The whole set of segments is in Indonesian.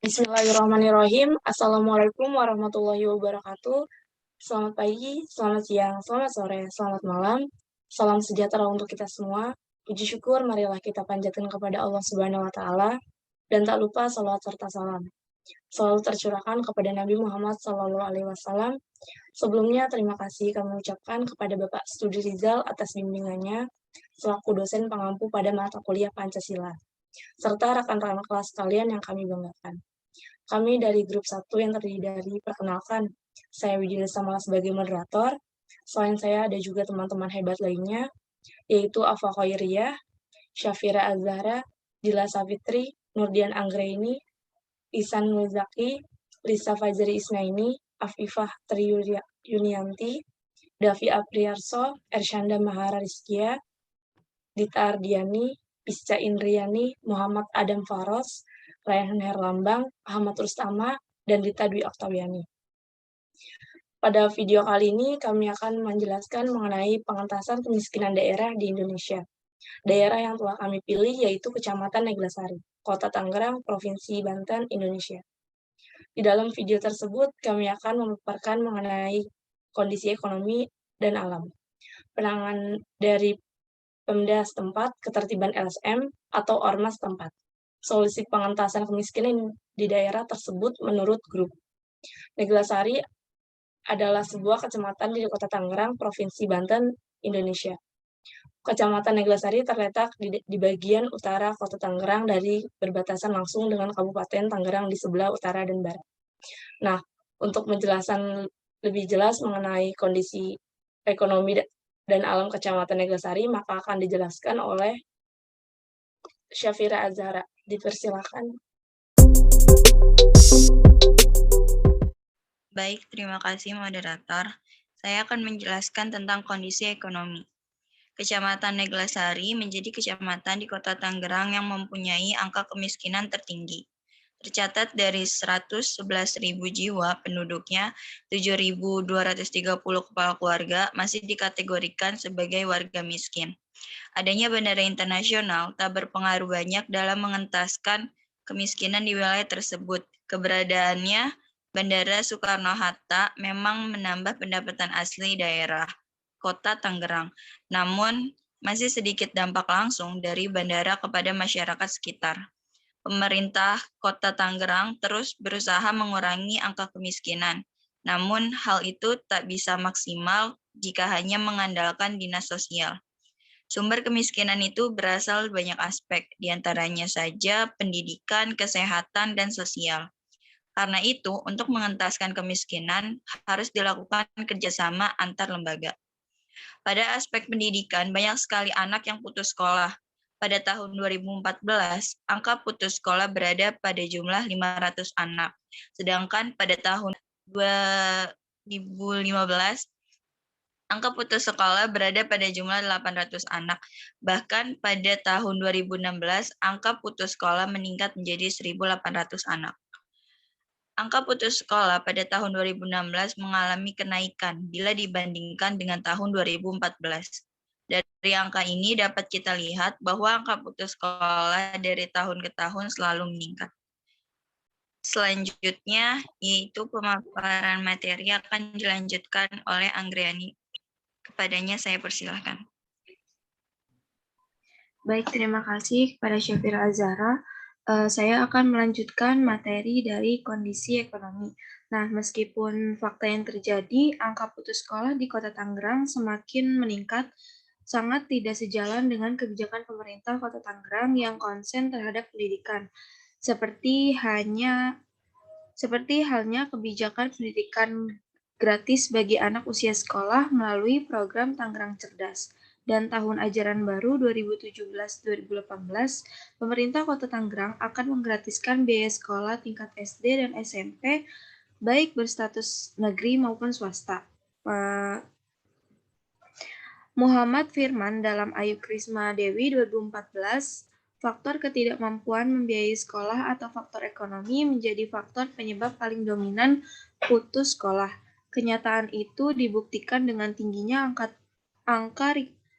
Bismillahirrahmanirrahim. Assalamualaikum warahmatullahi wabarakatuh. Selamat pagi, selamat siang, selamat sore, selamat malam. Salam sejahtera untuk kita semua. Puji syukur marilah kita panjatkan kepada Allah Subhanahu wa taala dan tak lupa salawat serta salam selalu tercurahkan kepada Nabi Muhammad SAW. Sebelumnya terima kasih kami ucapkan kepada Bapak Studi Rizal atas bimbingannya selaku dosen pengampu pada mata kuliah Pancasila, serta rekan-rekan kelas kalian yang kami banggakan. Kami dari grup 1 yang terdiri dari perkenalkan, saya Widya Samala sebagai moderator. Selain saya ada juga teman-teman hebat lainnya, yaitu Afa Khairiyah, Syafira Azhara, Dila Safitri, Nurdian Anggraini, Isan Nuzaki, Lisa Fajri Isnaini, Afifah Triyunianti, Davi Apriarso, Ershanda Mahara Rizkia, Dita Ardiani, Pisca Indriani, Muhammad Adam Faros, Rayhan Herlambang, Ahmad Rustama, dan Dita Dwi Oktaviani. Pada video kali ini kami akan menjelaskan mengenai pengentasan kemiskinan daerah di Indonesia. Daerah yang telah kami pilih yaitu Kecamatan Neglasari, Kota Tangerang, Provinsi Banten, Indonesia. Di dalam video tersebut kami akan memaparkan mengenai kondisi ekonomi dan alam, penanganan dari Pemda setempat, ketertiban LSM, atau ormas setempat. Solusi pengentasan kemiskinan di daerah tersebut menurut grup. Neglasari adalah sebuah kecamatan di Kota Tangerang, Provinsi Banten, Indonesia. Kecamatan Neglasari terletak di bagian utara Kota Tangerang dari berbatasan langsung dengan Kabupaten Tangerang di sebelah utara dan barat. Nah, untuk menjelaskan lebih jelas mengenai kondisi ekonomi dan alam Kecamatan Neglasari, maka akan dijelaskan oleh Syafira Azhara. Dipersilakan. Baik, terima kasih moderator. Saya akan menjelaskan tentang kondisi ekonomi. Kecamatan Neglasari menjadi kecamatan di Kota Tangerang yang mempunyai angka kemiskinan tertinggi. Tercatat dari 111.000 jiwa penduduknya, 7.230 kepala keluarga masih dikategorikan sebagai warga miskin. Adanya bandara internasional tak berpengaruh banyak dalam mengentaskan kemiskinan di wilayah tersebut. Keberadaannya, Bandara Soekarno-Hatta memang menambah pendapatan asli daerah Kota Tangerang, namun masih sedikit dampak langsung dari bandara kepada masyarakat sekitar. Pemerintah Kota Tangerang terus berusaha mengurangi angka kemiskinan, namun hal itu tak bisa maksimal jika hanya mengandalkan dinas sosial. Sumber kemiskinan itu berasal banyak aspek, diantaranya saja pendidikan, kesehatan, dan sosial. Karena itu, untuk mengentaskan kemiskinan harus dilakukan kerjasama antar lembaga. Pada aspek pendidikan, banyak sekali anak yang putus sekolah. Pada tahun 2014, angka putus sekolah berada pada jumlah 500 anak. Sedangkan pada tahun 2015, angka putus sekolah berada pada jumlah 800 anak. Bahkan pada tahun 2016, angka putus sekolah meningkat menjadi 1.800 anak. Angka putus sekolah pada tahun 2016 mengalami kenaikan bila dibandingkan dengan tahun 2014. Dari angka ini dapat kita lihat bahwa angka putus sekolah dari tahun ke tahun selalu meningkat. Selanjutnya, yaitu pemaparan materi akan dilanjutkan oleh Anggreni. Kepadanya saya persilahkan. Baik, terima kasih kepada Syafira Azhara. Saya akan melanjutkan materi dari kondisi ekonomi. Nah, meskipun fakta yang terjadi, angka putus sekolah di Kota Tangerang semakin meningkat, sangat tidak sejalan dengan kebijakan pemerintah Kota Tangerang yang konsen terhadap pendidikan. Seperti halnya kebijakan pendidikan gratis bagi anak usia sekolah melalui program Tangerang Cerdas. Dan tahun ajaran baru 2017-2018, pemerintah Kota Tangerang akan menggratiskan biaya sekolah tingkat SD dan SMP, baik berstatus negeri maupun swasta. Muhammad Firman dalam Ayu Krisma Dewi 2014, faktor ketidakmampuan membiayai sekolah atau faktor ekonomi menjadi faktor penyebab paling dominan putus sekolah. Kenyataan itu dibuktikan dengan tingginya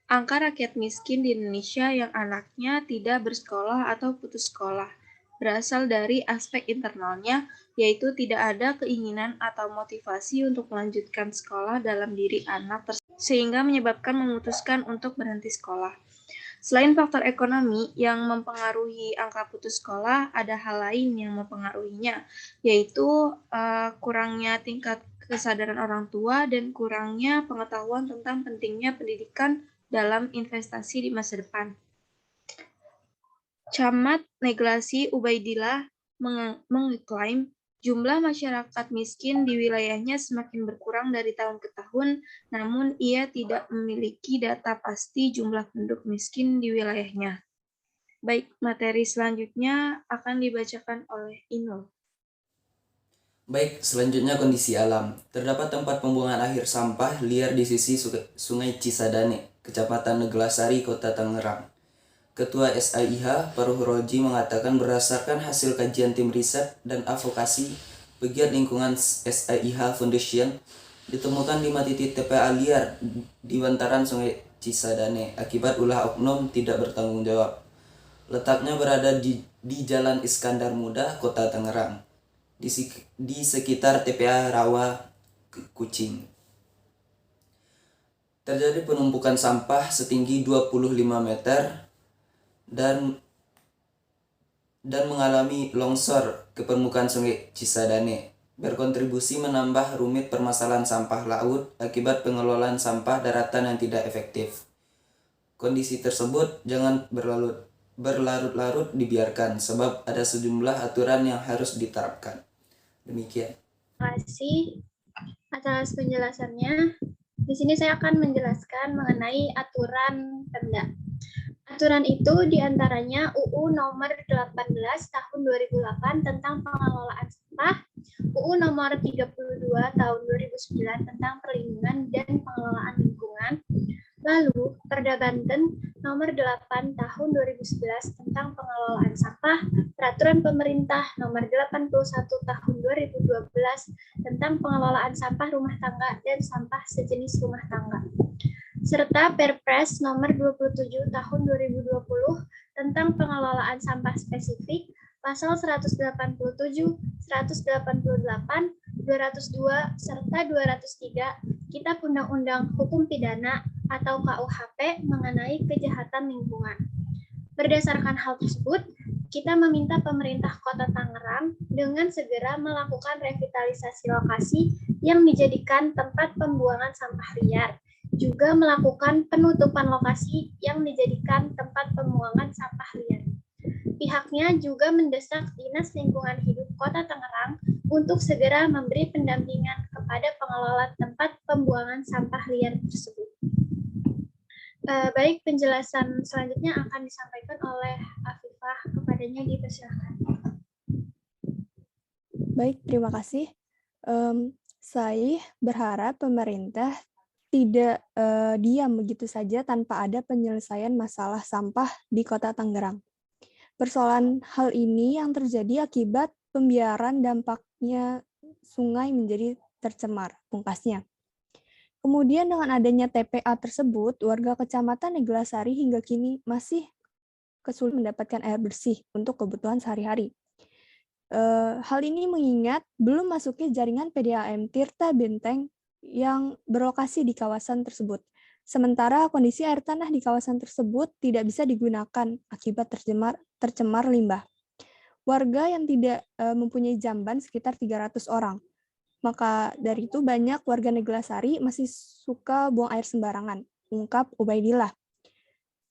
angka rakyat miskin di Indonesia yang anaknya tidak bersekolah atau putus sekolah. berasal dari aspek internalnya, yaitu tidak ada keinginan atau motivasi untuk melanjutkan sekolah dalam diri anak sehingga menyebabkan memutuskan untuk berhenti sekolah. Selain faktor ekonomi yang mempengaruhi angka putus sekolah, ada hal lain yang mempengaruhinya, yaitu kurangnya tingkat kesadaran orang tua dan kurangnya pengetahuan tentang pentingnya pendidikan dalam investasi di masa depan. Camat Neglasi Ubaidillah mengklaim jumlah masyarakat miskin di wilayahnya semakin berkurang dari tahun ke tahun, namun ia tidak memiliki data pasti jumlah penduduk miskin di wilayahnya. Baik, materi selanjutnya akan dibacakan oleh Inul. Baik, selanjutnya kondisi alam. Terdapat tempat pembuangan akhir sampah liar di sisi Sungai Cisadane, Kecamatan Neglasari, Kota Tangerang. Ketua SAIH, Paruh Roji, mengatakan berdasarkan hasil kajian tim riset dan advokasi pegiat lingkungan SAIH Foundation, ditemukan 5 titik TPA liar di bantaran Sungai Cisadane akibat ulah oknum tidak bertanggung jawab. Letaknya berada di Jalan Iskandar Muda, Kota Tangerang, di sekitar TPA Rawa Kucing. Terjadi penumpukan sampah setinggi 25 meter dan mengalami longsor ke permukaan Sungai Cisadane, berkontribusi menambah rumit permasalahan sampah laut akibat pengelolaan sampah daratan yang tidak efektif. Kondisi tersebut jangan berlarut-larut dibiarkan, sebab ada sejumlah aturan yang harus diterapkan. Demikian. Terima kasih atas penjelasannya. Di sini saya akan menjelaskan mengenai aturan Pemda. Aturan itu diantaranya UU nomor 18 tahun 2008 tentang pengelolaan sampah, UU nomor 32 tahun 2009 tentang perlindungan dan pengelolaan lingkungan, lalu Perda Banten nomor 8 tahun 2011 tentang pengelolaan sampah, Peraturan Pemerintah nomor 81 tahun 2012 tentang pengelolaan sampah rumah tangga dan sampah sejenis rumah tangga, serta Perpres nomor 27 tahun 2020 tentang pengelolaan sampah spesifik, pasal 187, 188, 202, serta 203 Kitab Undang-Undang Hukum Pidana atau KUHP mengenai kejahatan lingkungan. Berdasarkan hal tersebut, kita meminta pemerintah Kota Tangerang dengan segera melakukan revitalisasi lokasi yang dijadikan tempat pembuangan sampah liar, juga melakukan penutupan lokasi yang dijadikan tempat pembuangan sampah liar. Pihaknya juga mendesak Dinas Lingkungan Hidup Kota Tangerang untuk segera memberi pendampingan kepada pengelola tempat pembuangan sampah liar tersebut. Baik, penjelasan selanjutnya akan disampaikan oleh Afifah, kepadanya dipersilakan. Baik, terima kasih. Saya berharap pemerintah tidak diam begitu saja tanpa ada penyelesaian masalah sampah di Kota Tangerang. Persoalan hal ini yang terjadi akibat pembiaran dampaknya sungai menjadi tercemar, pungkasnya. Kemudian dengan adanya TPA tersebut, warga Kecamatan Neglasari hingga kini masih kesulitan mendapatkan air bersih untuk kebutuhan sehari-hari. Hal ini mengingat belum masuknya jaringan PDAM Tirta Benteng yang berlokasi di kawasan tersebut. Sementara kondisi air tanah di kawasan tersebut tidak bisa digunakan akibat tercemar limbah. Warga yang tidak mempunyai jamban sekitar 300 orang. Maka dari itu banyak warga Neglasari masih suka buang air sembarangan, ungkap Ubaidillah.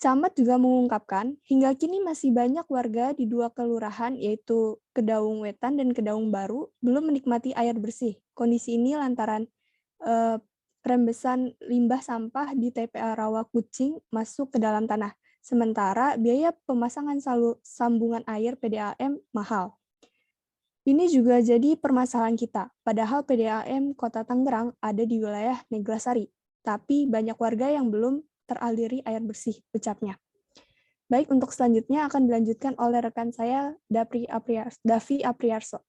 Camat juga mengungkapkan, hingga kini masih banyak warga di 2 kelurahan, yaitu Kedaung Wetan dan Kedaung Baru, belum menikmati air bersih. Kondisi ini lantaran rembesan limbah sampah di TPA Rawa Kucing masuk ke dalam tanah. Sementara biaya pemasangan sambungan air PDAM mahal. Ini juga jadi permasalahan kita, padahal PDAM Kota Tangerang ada di wilayah Neglasari, tapi banyak warga yang belum teraliri air bersih, ucapnya. Baik, untuk selanjutnya akan dilanjutkan oleh rekan saya, Davi Apriarso.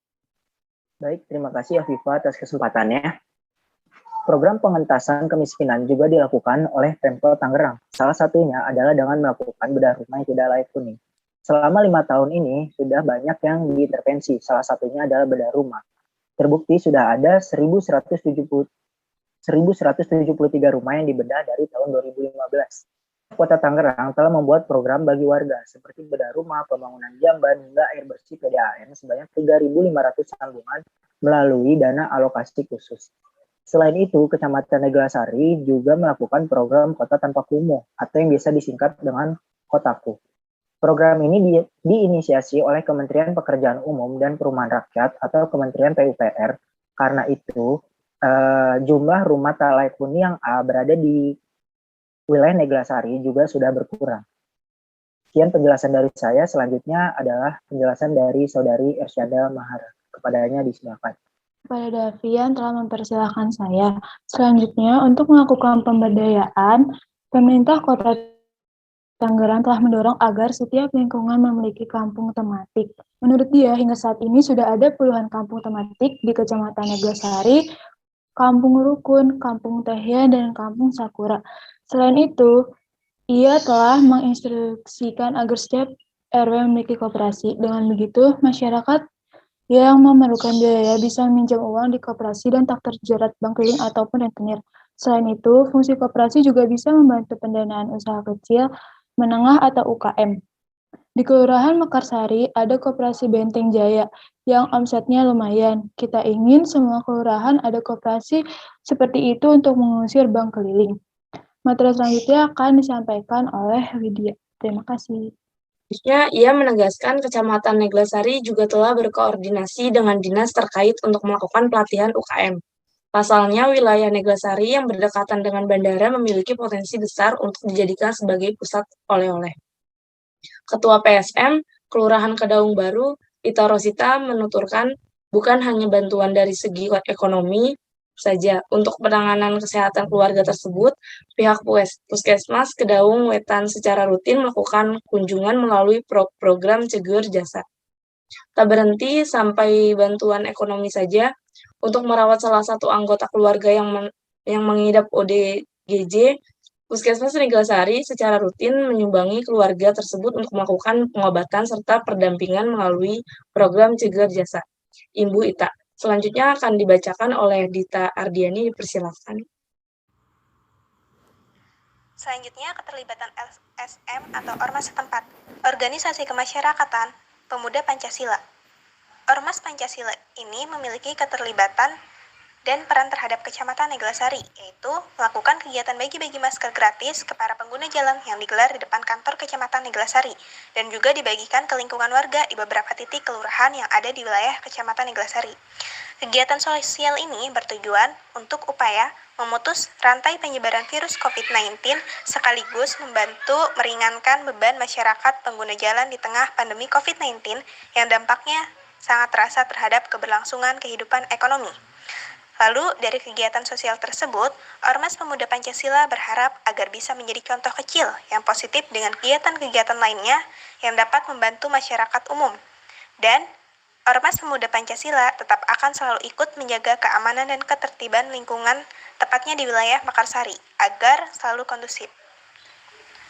Baik, terima kasih Afifah atas kesempatannya. Program pengentasan kemiskinan juga dilakukan oleh Pemkot Tangerang. Salah satunya adalah dengan melakukan bedah rumah yang tidak layak huni. Selama 5 tahun ini sudah banyak yang diintervensi, salah satunya adalah bedah rumah. Terbukti sudah ada 1.173 rumah yang dibedah dari tahun 2015. Kota Tangerang telah membuat program bagi warga seperti bedah rumah, pembangunan jamban, hingga air bersih PDAM sebanyak 3.500 sambungan melalui dana alokasi khusus. Selain itu, Kecamatan Neglasari juga melakukan program Kota Tanpa Kumuh atau yang biasa disingkat dengan Kotaku. Program ini diinisiasi oleh Kementerian Pekerjaan Umum dan Perumahan Rakyat atau Kementerian PUPR. Karena itu, jumlah rumah tak layak huni yang berada di wilayah Neglasari juga sudah berkurang. Sekian penjelasan dari saya. Selanjutnya adalah penjelasan dari Saudari Ersyada Mahara. Kepadanya disilakan. Kepada Davian telah mempersilahkan saya. Selanjutnya, untuk melakukan pemberdayaan, pemerintah Kota Tangerang telah mendorong agar setiap lingkungan memiliki kampung tematik. Menurut dia, hingga saat ini sudah ada puluhan kampung tematik di Kecamatan Neglasari, Kampung Rukun, Kampung Tehya, dan Kampung Sakura. Selain itu, ia telah menginstruksikan agar setiap RW memiliki koperasi. Dengan begitu, masyarakat yang memerlukan biaya bisa meminjam uang di koperasi dan tak terjerat bank keliling ataupun rentenir. Selain itu, fungsi koperasi juga bisa membantu pendanaan usaha kecil, menengah, atau UKM. Di Kelurahan Mekarsari ada koperasi Benteng Jaya yang omsetnya lumayan. Kita ingin semua kelurahan ada koperasi seperti itu untuk mengusir bank keliling. Materi selanjutnya akan disampaikan oleh Widya. Terima kasih. Selanjutnya, ia menegaskan Kecamatan Neglasari juga telah berkoordinasi dengan dinas terkait untuk melakukan pelatihan UKM. Pasalnya, wilayah Neglasari yang berdekatan dengan bandara memiliki potensi besar untuk dijadikan sebagai pusat oleh-oleh. Ketua PSM, Kelurahan Kedaung Baru, Ita Rosita menuturkan bukan hanya bantuan dari segi ekonomi saja. Untuk penanganan kesehatan keluarga tersebut, pihak Puskesmas Kedaung Wetan secara rutin melakukan kunjungan melalui program Cegur Jasa. Tak berhenti sampai bantuan ekonomi saja, untuk merawat salah satu anggota keluarga yang mengidap ODGJ, Puskesmas Neglasari secara rutin menyumbangi keluarga tersebut untuk melakukan pengobatan serta pendampingan melalui program Cegur Jasa. Ibu Ita. Selanjutnya akan dibacakan oleh Dita Ardiani, dipersilakan. Selanjutnya, keterlibatan LSM atau Ormas setempat. Organisasi Kemasyarakatan Pemuda Pancasila. Ormas Pancasila ini memiliki keterlibatan dan peran terhadap Kecamatan Neglasari, yaitu melakukan kegiatan bagi-bagi masker gratis ke para pengguna jalan yang digelar di depan kantor Kecamatan Neglasari, dan juga dibagikan ke lingkungan warga di beberapa titik kelurahan yang ada di wilayah Kecamatan Neglasari. Kegiatan sosial ini bertujuan untuk upaya memutus rantai penyebaran virus COVID-19 sekaligus membantu meringankan beban masyarakat pengguna jalan di tengah pandemi COVID-19 yang dampaknya sangat terasa terhadap keberlangsungan kehidupan ekonomi. Lalu, dari kegiatan sosial tersebut, Ormas Pemuda Pancasila berharap agar bisa menjadi contoh kecil yang positif dengan kegiatan-kegiatan lainnya yang dapat membantu masyarakat umum. Dan Ormas Pemuda Pancasila tetap akan selalu ikut menjaga keamanan dan ketertiban lingkungan, tepatnya di wilayah Mekarsari, agar selalu kondusif.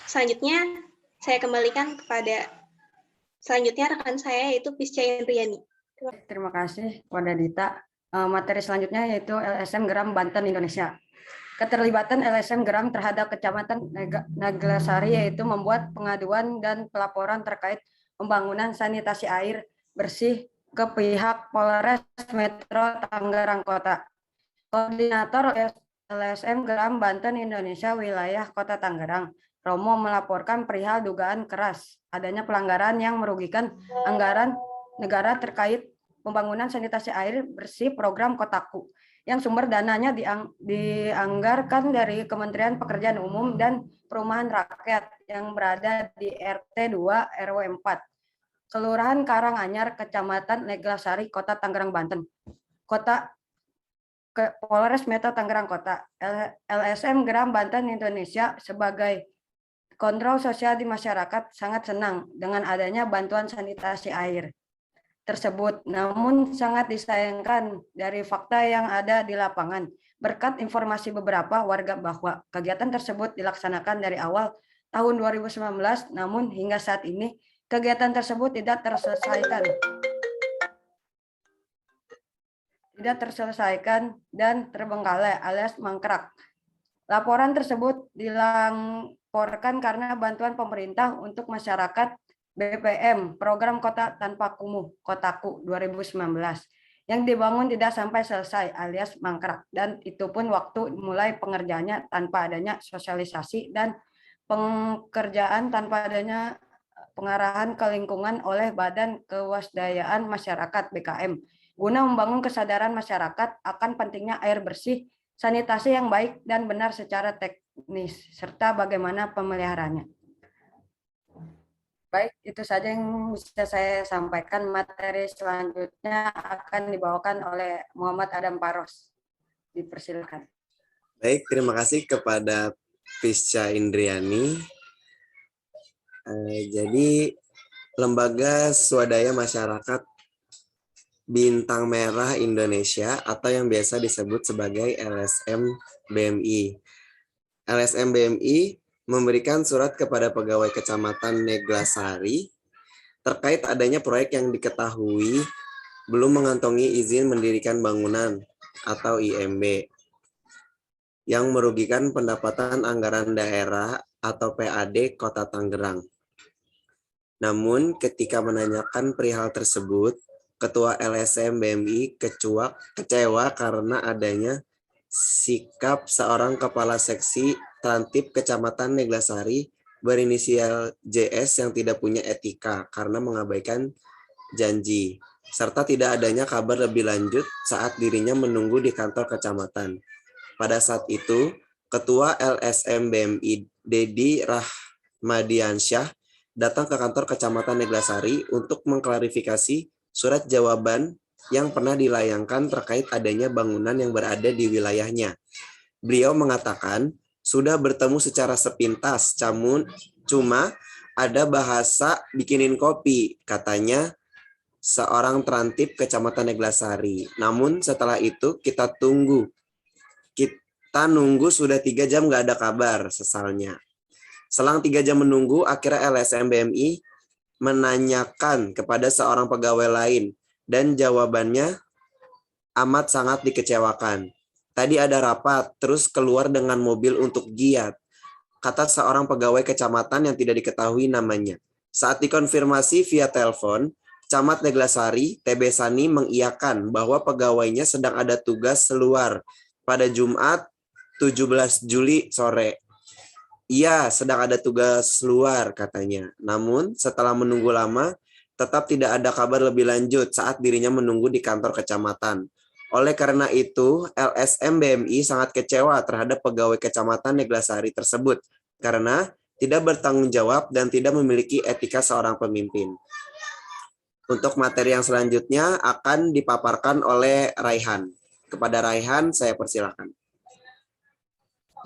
Selanjutnya, saya kembalikan kepada rekan saya, yaitu Pisca Indriani. Terima kasih kepada Dita. Materi selanjutnya yaitu LSM Geram Banten Indonesia. Keterlibatan LSM Geram terhadap Kecamatan Neglasari yaitu membuat pengaduan dan pelaporan terkait pembangunan sanitasi air bersih ke pihak Polres Metro Tangerang Kota. Koordinator LSM Geram Banten Indonesia wilayah Kota Tangerang, Romo, melaporkan perihal dugaan keras adanya pelanggaran yang merugikan anggaran negara terkait pembangunan sanitasi air bersih program Kotaku yang sumber dananya dianggarkan dari Kementerian Pekerjaan Umum dan Perumahan Rakyat yang berada di RT 2 RW 4 Kelurahan Karanganyar, Kecamatan Neglasari, Kota Tangerang, Banten. Polres Metro Tangerang Kota. LSM Geram Banten Indonesia sebagai kontrol sosial di masyarakat sangat senang dengan adanya bantuan sanitasi air tersebut, namun sangat disayangkan dari fakta yang ada di lapangan. Berkat informasi beberapa warga bahwa kegiatan tersebut dilaksanakan dari awal tahun 2019, namun hingga saat ini kegiatan tersebut tidak terselesaikan dan terbengkalai alias mangkrak. Laporan tersebut dilaporkan karena bantuan pemerintah untuk masyarakat BPM, Program Kota Tanpa Kumuh, Kotaku 2019, yang dibangun tidak sampai selesai alias mangkrak, dan itu pun waktu mulai pengerjaannya tanpa adanya sosialisasi dan pengerjaan tanpa adanya pengarahan ke lingkungan oleh Badan Kewaspadaan Masyarakat BKM, guna membangun kesadaran masyarakat akan pentingnya air bersih, sanitasi yang baik dan benar secara teknis, serta bagaimana pemeliharaannya. Baik, itu saja yang bisa saya sampaikan. Materi selanjutnya akan dibawakan oleh Muhammad Adam Paros. Dipersilakan. Baik, terima kasih kepada Pisca Indriani. Jadi, Lembaga Swadaya Masyarakat Bintang Merah Indonesia atau yang biasa disebut sebagai LSM BMI. LSM BMI memberikan surat kepada pegawai Kecamatan Neglasari terkait adanya proyek yang diketahui belum mengantongi izin mendirikan bangunan atau IMB yang merugikan pendapatan anggaran daerah atau PAD Kota Tangerang. Namun ketika menanyakan perihal tersebut, Ketua LSM BMI kecewa karena adanya sikap seorang kepala seksi Trantip Kecamatan Neglasari berinisial JS yang tidak punya etika karena mengabaikan janji, serta tidak adanya kabar lebih lanjut saat dirinya menunggu di kantor kecamatan. Pada saat itu, Ketua LSM BMI Dedi Rahmadiansyah datang ke kantor Kecamatan Neglasari untuk mengklarifikasi surat jawaban yang pernah dilayangkan terkait adanya bangunan yang berada di wilayahnya. Beliau mengatakan sudah bertemu secara sepintas, cuma ada bahasa bikinin kopi, katanya seorang Trantip Kecamatan Neglasari. Namun setelah itu kita nunggu sudah 3 jam nggak ada kabar, sesalnya. Selang 3 jam menunggu, akhirnya LSM BMI menanyakan kepada seorang pegawai lain dan jawabannya amat sangat dikecewakan. Tadi ada rapat, terus keluar dengan mobil untuk giat, kata seorang pegawai kecamatan yang tidak diketahui namanya. Saat dikonfirmasi via telepon, Camat Neglasari, TB Sani mengiyakan bahwa pegawainya sedang ada tugas keluar pada Jumat 17 Juli sore. Iya, sedang ada tugas luar, katanya. Namun, setelah menunggu lama, tetap tidak ada kabar lebih lanjut saat dirinya menunggu di kantor kecamatan. Oleh karena itu, LSM BMI sangat kecewa terhadap pegawai Kecamatan Neglasari tersebut karena tidak bertanggung jawab dan tidak memiliki etika seorang pemimpin. Untuk materi yang selanjutnya akan dipaparkan oleh Raihan. Kepada Raihan, saya persilakan.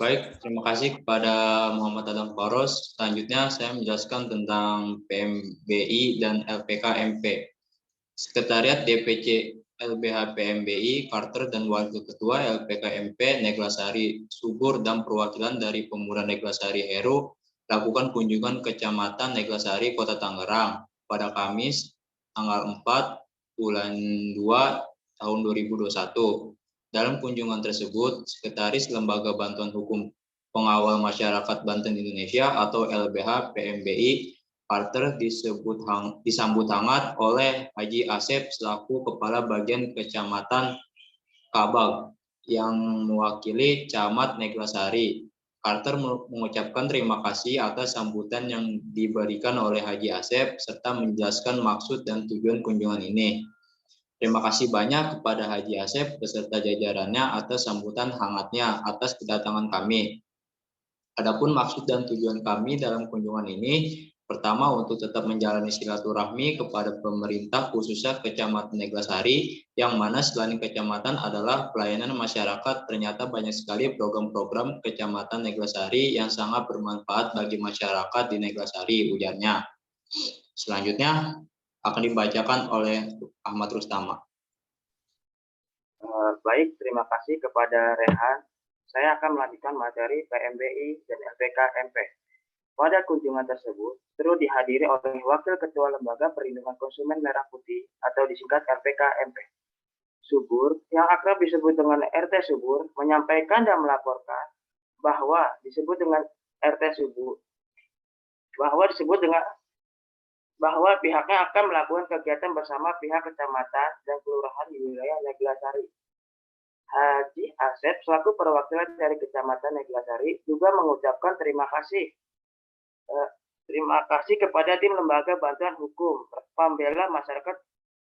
Baik, terima kasih kepada Muhammad Adam Faros. Selanjutnya saya menjelaskan tentang PMBI dan LPK-MP. Sekretariat DPC LBH PMBI, Carter dan Wakil Ketua LPK-MP Neglasari Subur dan perwakilan dari Pemuda Neglasari Heru lakukan kunjungan Kecamatan Neglasari Kota Tangerang pada Kamis tanggal 4 bulan 2 tahun 2021. Dalam kunjungan tersebut, Sekretaris Lembaga Bantuan Hukum Pengawal Masyarakat Banten Indonesia atau LBH PMBI Carter disambut hangat oleh Haji Asep selaku Kepala Bagian Kecamatan Kabag yang mewakili Camat Neglasari. Carter mengucapkan terima kasih atas sambutan yang diberikan oleh Haji Asep serta menjelaskan maksud dan tujuan kunjungan ini. Terima kasih banyak kepada Haji Asep beserta jajarannya atas sambutan hangatnya atas kedatangan kami. Adapun maksud dan tujuan kami dalam kunjungan ini, pertama untuk tetap menjalani silaturahmi kepada pemerintah khususnya Kecamatan Neglasari, yang mana selain kecamatan adalah pelayanan masyarakat, ternyata banyak sekali program-program Kecamatan Neglasari yang sangat bermanfaat bagi masyarakat di Neglasari, ujarnya. Selanjutnya akan dibacakan oleh Ahmad Rustama. Baik, terima kasih kepada Rehan. Saya akan melanjutkan materi PMBI dan LPK-MP. Pada kunjungan tersebut, turut dihadiri oleh Wakil Ketua Lembaga Perlindungan Konsumen Merah Putih atau disingkat LPK-MP. Subur, yang akrab disebut dengan RT Subur, menyampaikan dan melaporkan bahwa disebut dengan RT Subur, bahwa pihaknya akan melakukan kegiatan bersama pihak kecamatan dan kelurahan di wilayah Neglasari. Haji Asep selaku perwakilan dari Kecamatan Neglasari juga mengucapkan terima kasih kepada tim Lembaga Bantuan Hukum Pembela Masyarakat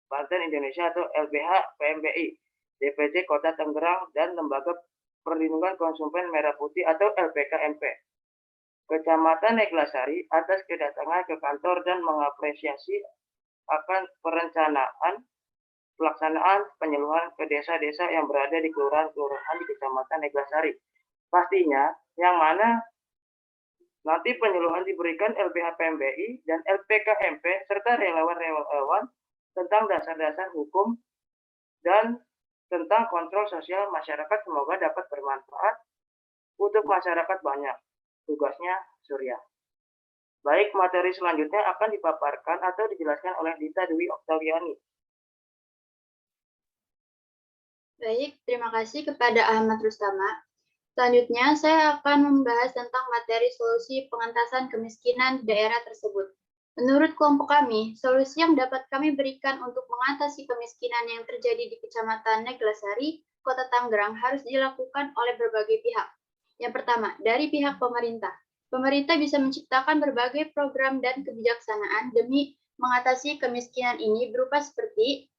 Banten Indonesia atau LBH PMBI, DPC Kota Tangerang, dan Lembaga Perlindungan Konsumen Merah Putih atau LPK-MP. Kecamatan Neglasari atas kedatangan ke kantor dan mengapresiasi akan pelaksanaan penyeluruhan ke desa-desa yang berada di kelurahan-kelurahan di Kecamatan Neglasari. Pastinya yang mana nanti penyeluruhan diberikan LBH PMBI dan LPK-MP serta relawan-relawan tentang dasar-dasar hukum dan tentang kontrol sosial masyarakat semoga dapat bermanfaat untuk masyarakat banyak. Tugasnya Surya. Baik, materi selanjutnya akan dipaparkan atau dijelaskan oleh Dita Dwi Oktaviani. Baik, terima kasih kepada Ahmad Rustama. Selanjutnya, saya akan membahas tentang materi solusi pengentasan kemiskinan di daerah tersebut. Menurut kelompok kami, solusi yang dapat kami berikan untuk mengatasi kemiskinan yang terjadi di Kecamatan Neglasari, Kota Tangerang harus dilakukan oleh berbagai pihak. Yang pertama, dari pihak pemerintah. Pemerintah bisa menciptakan berbagai program dan kebijaksanaan demi mengatasi kemiskinan ini berupa seperti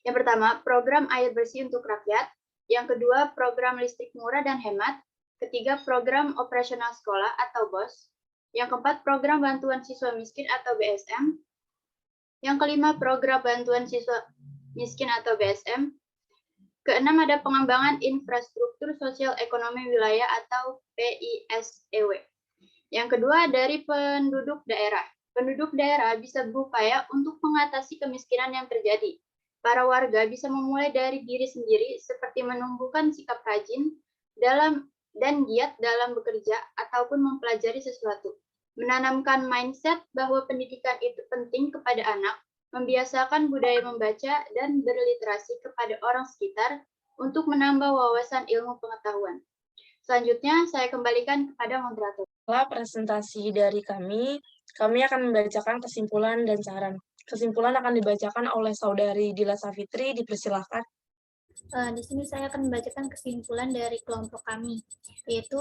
yang pertama, program air bersih untuk rakyat. Yang kedua, program listrik murah dan hemat. Ketiga, program operasional sekolah atau BOS. Yang keempat, program bantuan siswa miskin atau BSM. Yang kelima, program bantuan siswa miskin atau BSM. Keenam, ada pengembangan infrastruktur sosial ekonomi wilayah atau PISEW. Yang kedua, dari penduduk daerah. Penduduk daerah bisa berupaya untuk mengatasi kemiskinan yang terjadi. Para warga bisa memulai dari diri sendiri seperti menumbuhkan sikap rajin dan giat dalam bekerja ataupun mempelajari sesuatu. Menanamkan mindset bahwa pendidikan itu penting kepada anak, membiasakan budaya membaca dan berliterasi kepada orang sekitar untuk menambah wawasan ilmu pengetahuan. Selanjutnya, saya kembalikan kepada moderator. Setelah presentasi dari kami akan membacakan kesimpulan dan saran. Kesimpulan akan dibacakan oleh Saudari Dila Safitri, dipersilahkan. Di sini saya akan membacakan kesimpulan dari kelompok kami, yaitu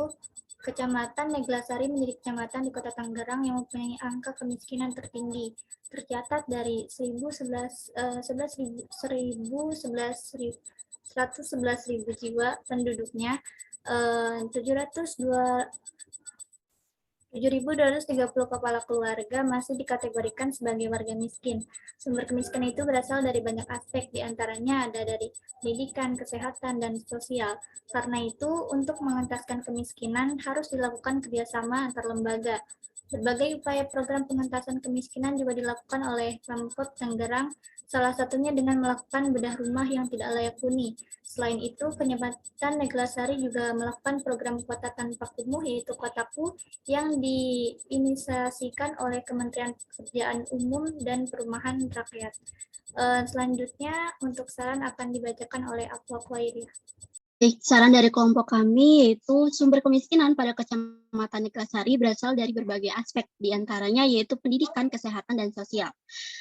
Kecamatan Neglasari menjadi kecamatan di Kota Tangerang yang mempunyai angka kemiskinan tertinggi. Tercatat dari 111.000 jiwa penduduknya, 7.230 kepala keluarga masih dikategorikan sebagai warga miskin. Sumber kemiskinan itu berasal dari banyak aspek, diantaranya ada dari pendidikan, kesehatan, dan sosial. Karena itu, untuk mengentaskan kemiskinan harus dilakukan kerjasama antar lembaga. Berbagai upaya program pengentasan kemiskinan juga dilakukan oleh Pemkot Tangerang, salah satunya dengan melakukan bedah rumah yang tidak layak huni. Selain itu, Kecamatan Neglasari juga melakukan program kota tanpa kumuh, yaitu Kotaku, yang diinisiasikan oleh Kementerian Pekerjaan Umum dan Perumahan Rakyat. Selanjutnya, untuk saran akan dibacakan oleh Aqua Quairia. Saran dari kelompok kami yaitu sumber kemiskinan pada Kecamatan Neglasari berasal dari berbagai aspek, diantaranya yaitu pendidikan, kesehatan, dan sosial.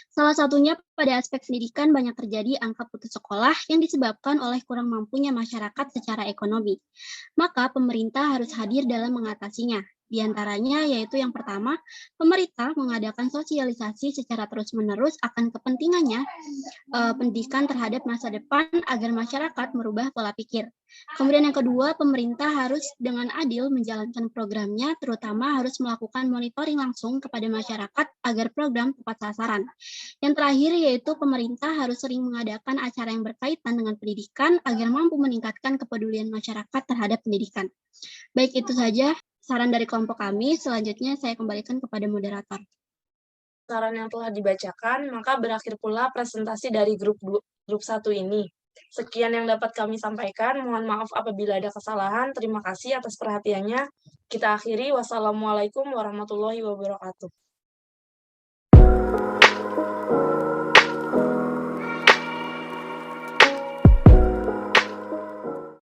Salah satunya pada aspek pendidikan banyak terjadi angka putus sekolah yang disebabkan oleh kurang mampunya masyarakat secara ekonomi. Maka pemerintah harus hadir dalam mengatasinya. Di antaranya yaitu yang pertama, pemerintah mengadakan sosialisasi secara terus-menerus akan kepentingannya pendidikan terhadap masa depan agar masyarakat merubah pola pikir. Kemudian yang kedua, pemerintah harus dengan adil menjalankan programnya, terutama harus melakukan monitoring langsung kepada masyarakat agar program tepat sasaran. Yang terakhir yaitu pemerintah harus sering mengadakan acara yang berkaitan dengan pendidikan agar mampu meningkatkan kepedulian masyarakat terhadap pendidikan. Baik, itu saja saran dari kelompok kami. Selanjutnya saya kembalikan kepada moderator. Saran yang telah dibacakan, maka berakhir pula presentasi dari grup 1 ini. Sekian yang dapat kami sampaikan. Mohon maaf apabila ada kesalahan. Terima kasih atas perhatiannya. Kita akhiri. Wassalamualaikum warahmatullahi wabarakatuh.